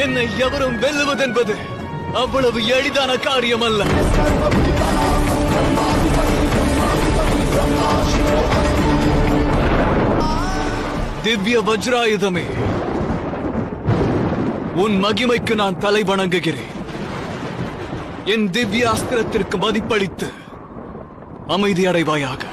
என்னை எவரும் வெல்லுவதென்பது அவ்வளவு எளிதான காரியம் அல்ல. திவ்ய வஜ்ராயுதமே, உன் மகிமைக்கு நான் தலை வணங்குகிறேன். என் திவ்ய அஸ்திரத்திற்கு மதிப்பளித்து அமைதி அடைவாயாக.